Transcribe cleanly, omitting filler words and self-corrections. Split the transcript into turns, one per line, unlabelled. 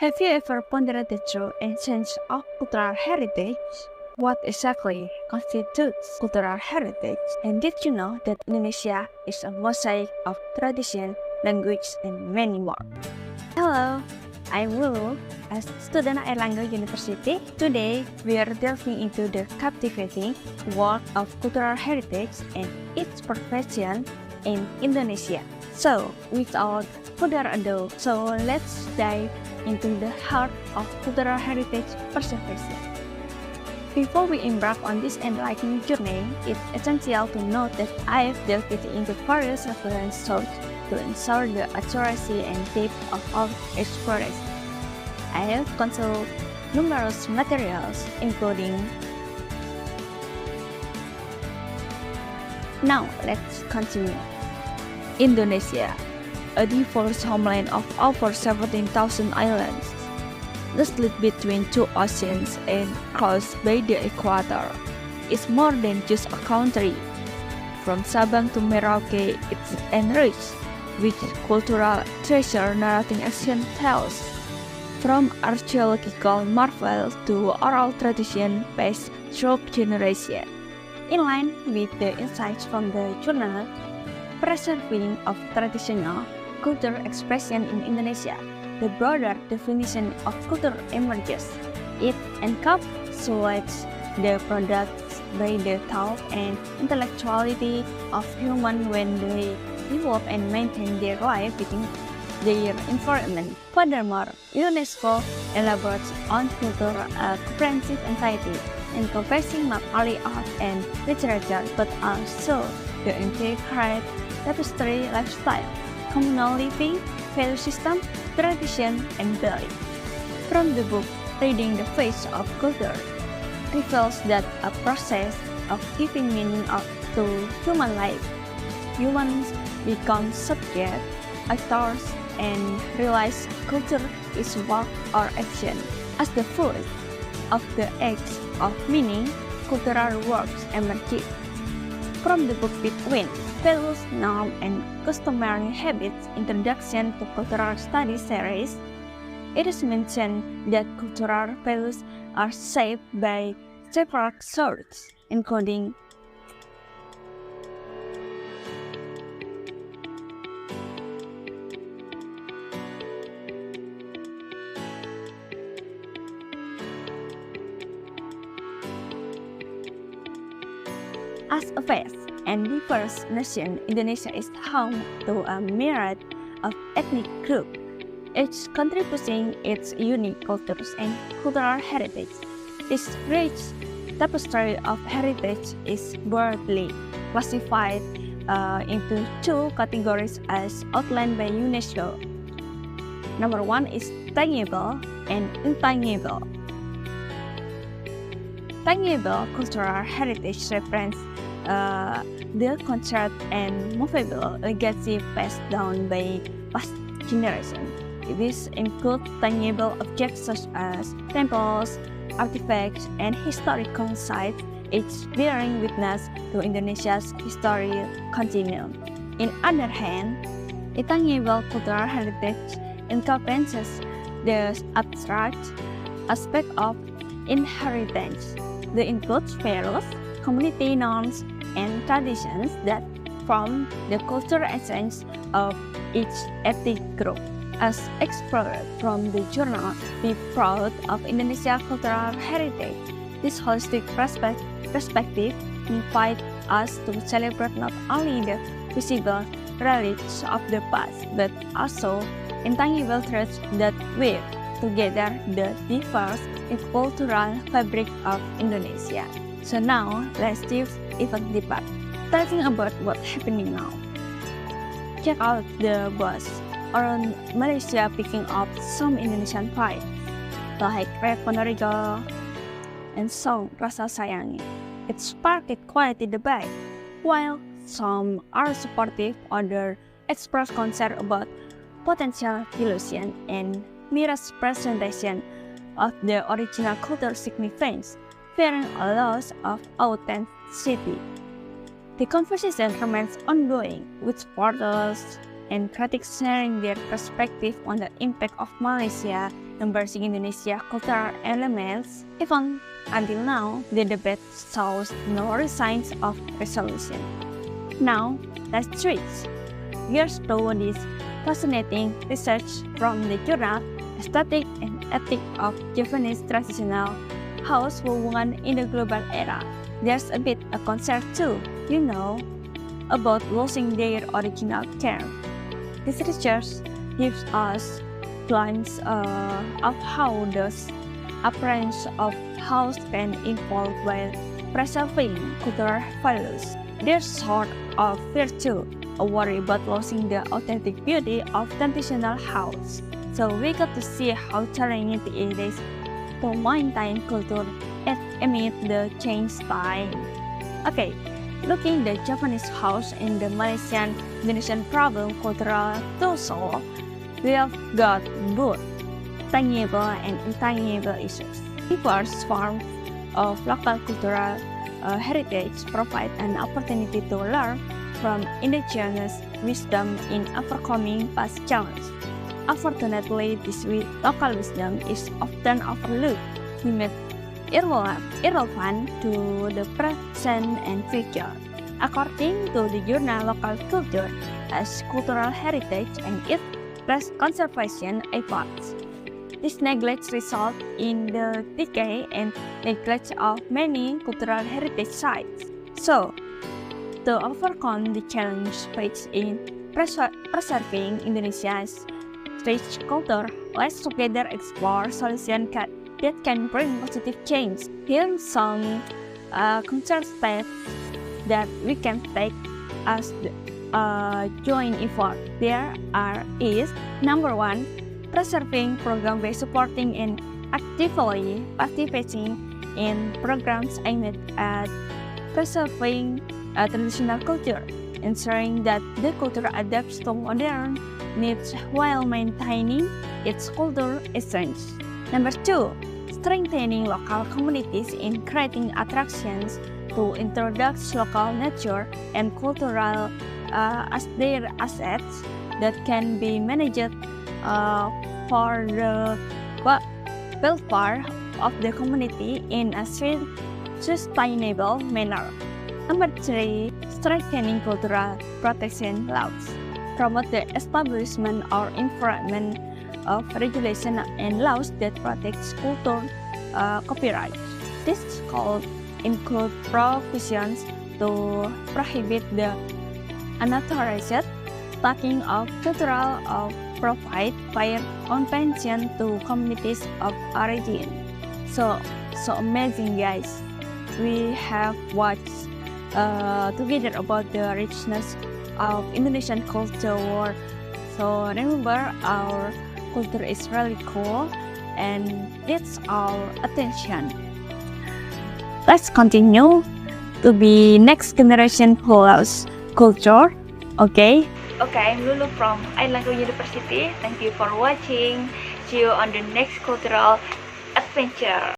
Have you ever pondered the true essence of cultural heritage? What exactly constitutes cultural heritage? And did you know that Indonesia is a mosaic of tradition, language, and many more? Hello, I'm Wuwungan, a student at Erlangga University. Today, we are delving into the captivating world of cultural heritage and its preservation in Indonesia. So, without further ado, let's dive into the heart of cultural heritage preservation. Before we embark on this enlightening journey, it's essential to note that I have delved into various reference sources to ensure the accuracy and depth of our exploration. I have consulted numerous materials, including. Now, let's continue. Indonesia, a diverse homeland of over 17,000 islands, split between two oceans and crossed by the equator, is more than just a country. From Sabang to Merauke, it's enriched with cultural treasure narrating ancient tales, from archaeological marvels to oral tradition passed through generations. In line with the insights from the journal Preserving of Traditional Culture Expression in Indonesia, the broader definition of culture emerges. It encapsulates the products by the thought and intellectuality of humans when they develop and maintain their life within their environment. Furthermore, UNESCO elaborates on culture a comprehensive entity, encompassing not only art and literature but also the integrated Tapestry lifestyle, communal living, value system, tradition, and belief. From the book Reading the Face of Culture reveals that a process of giving meaning to human life. Humans become subject, actors, and realize culture is work or action. As the fruit of the acts of meaning, cultural works emerge. From the book Between Values, Norms, and Customary Habits Introduction to Cultural Studies series, it is mentioned that cultural values are shaped by several sources, including as a vast and diverse nation, Indonesia is home to a myriad of ethnic groups, each contributing its unique cultures and cultural heritage. This rich tapestry of heritage is broadly classified into two categories as outlined by UNESCO. Number one is tangible and intangible. Tangible cultural heritage represents the concept and movable legacy passed down by past generations. This includes tangible objects such as temples, artifacts, and historical sites, each bearing witness to Indonesia's historical continuum. On the other hand, intangible cultural heritage encompasses the abstract aspect of inheritance. They include values, community norms, and traditions that form the cultural essence of each ethnic group. As explored from the journal Be Proud of Indonesia Cultural Heritage, this holistic perspective invites us to celebrate not only the visible relics of the past, but also intangible threads that weave together the diverse cultural fabric of Indonesia. So now, let's dive even deeper. Talking about what's happening now. Check out the buzz around Malaysia picking up some Indonesian vibes, like Rap Ponorogo and song Rasa Sayangi. It sparked quite a debate. While some are supportive, others express concern about potential dilution and misrepresentation of the original cultural significance, fearing a loss of authenticity. The conversation remains ongoing, with supporters and critics sharing their perspective on the impact of Malaysia embracing Indonesia cultural elements. Even until now, the debate shows no signs of resolution. Now, let's switch gears to this fascinating research from the journal Aesthetic and Ethic of Javanese Traditional House Wuwungan in the Global Era. There's a bit of concern too, about losing their original term. This research gives us glimpse of how those appearance of house can evolve while preserving cultural values. There's sort of fear too, a worry about losing the authentic beauty of traditional house. So we got to see how challenging it is to maintain culture amid the changed time. Okay, looking the Japanese house in the Malaysian Indonesian problem cultural to solve, we have got both tangible and intangible issues. Diverse forms of local cultural heritage provide an opportunity to learn from indigenous wisdom in overcoming past challenges. Unfortunately, this local wisdom is often overlooked, deemed irrelevant to the present and future. According to the journal Local Culture as Cultural Heritage and its conservation efforts, this neglect results in the decay and neglect of many cultural heritage sites. So, to overcome the challenge faced in preserving Indonesia's rich culture, let's together explore solutions that can bring positive change. Here are some concrete steps that we can take as a joint effort. Is number one, preserving program by supporting and actively participating in programs aimed at preserving traditional culture, ensuring that the culture adapts to modern needs while maintaining its cultural essence. Number two, strengthening local communities in creating attractions to introduce local nature and cultural as their assets that can be managed for the welfare of the community in a sustainable manner. Number three, strengthening cultural protection laws. Promote the establishment or enforcement of regulation and laws that protect cultural copyright. This could include provisions to prohibit the unauthorized taking of cultural profit by compensation to communities of origin. So amazing, guys. We have watched together about the richness of Indonesian culture. So remember, our culture is really cool and needs our attention. Let's continue to be next generation who loves culture. Okay, I'm Lulu from Airlangga University. Thank you for watching. See you on the next cultural adventure.